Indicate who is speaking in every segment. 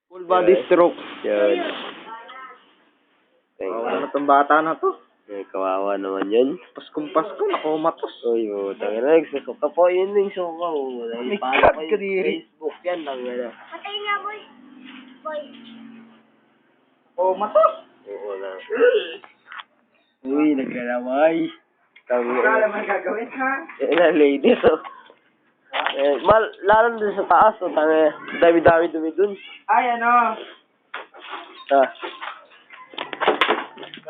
Speaker 1: Full body stroke.
Speaker 2: Yan.
Speaker 1: Ano tong bata na to?
Speaker 2: Kawawa naman yun.
Speaker 1: Paskong Pasko, nakumatos.
Speaker 2: Uy, tangin na, nagsusuka po. Yun yung suka mo.
Speaker 1: May
Speaker 2: Paano
Speaker 1: cut
Speaker 2: ko
Speaker 1: ka
Speaker 2: yung
Speaker 1: diri.
Speaker 2: Facebook yan, tangin na.
Speaker 3: Patayin niya, boy. Boy.
Speaker 1: Oh, matos.
Speaker 2: Oo na.
Speaker 1: Uy, naglalaway.
Speaker 2: Tangin
Speaker 1: Kala
Speaker 2: na.
Speaker 1: mo gagawin, ha?
Speaker 2: Yan na, ladies, oh. Lalo dun sa taas, oh, tangin. Dami-dami dumi dun.
Speaker 1: Ay, ano?
Speaker 2: Ah.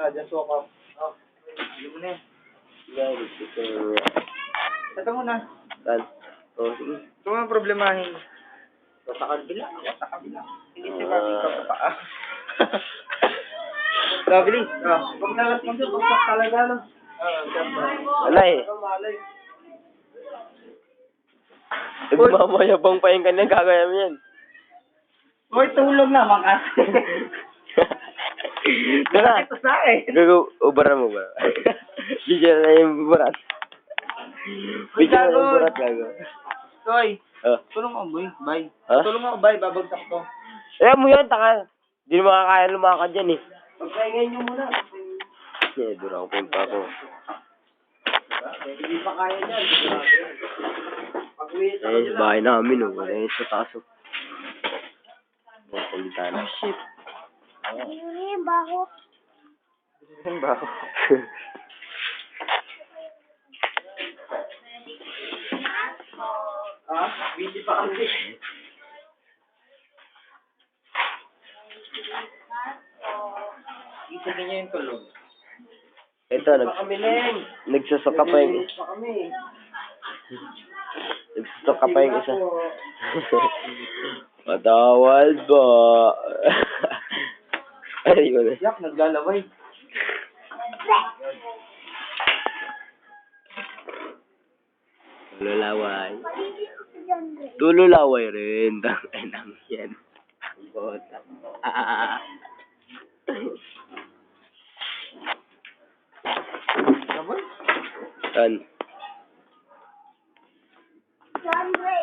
Speaker 1: Dyan suka. Oh, hindi mo na yan.
Speaker 2: Yan, ito.
Speaker 1: Ito muna.
Speaker 2: Saan? Oh, sige.
Speaker 1: Ito nga problemahin. Sa kabila. Sa kabila. Sige, si Papi, ka pa. Lovely. Pag nalat mo doon, pagsak talaga, no?
Speaker 2: Wala eh. Nagmamayabang pa yung kanyang gagawin mo yan.
Speaker 1: Uy, tulog naman kasi.
Speaker 2: Tara.
Speaker 1: Ito sa akin.
Speaker 2: Gago, ubara mo ba? Bigyan na yung burat. Bigyan na yung burat, gago.
Speaker 1: Toy,
Speaker 2: Oh.
Speaker 1: tulong ako, boy. Bye.
Speaker 2: Ha?
Speaker 1: Tulong ako, bye. Babagsak to.
Speaker 2: Ayan mo yan, taka. Hindi na makakaya lumakad yan eh.
Speaker 1: Pagpahingayin nyo muna.
Speaker 2: Dura ko punta ako.
Speaker 1: Hindi pa kaya niyan. Pag-uwi sa
Speaker 2: Eh, bahay namin oh. Wala yung sa taso. Sa bintana.
Speaker 1: Oh, shit.
Speaker 3: Hindi, baho.
Speaker 1: Ano ba ako? Busy pa kami. Isagin niya yung tulog.
Speaker 2: Ito, nagsusuka pa yung
Speaker 1: Pa kami.
Speaker 2: nagsusuka pa yung isa. Patawad ba? Ay, yun eh.
Speaker 1: Yak, naglalaway.
Speaker 2: Tululaway. Tululaway rin. Tanginang yan. Ang bota.
Speaker 1: Sabon?
Speaker 2: Saan?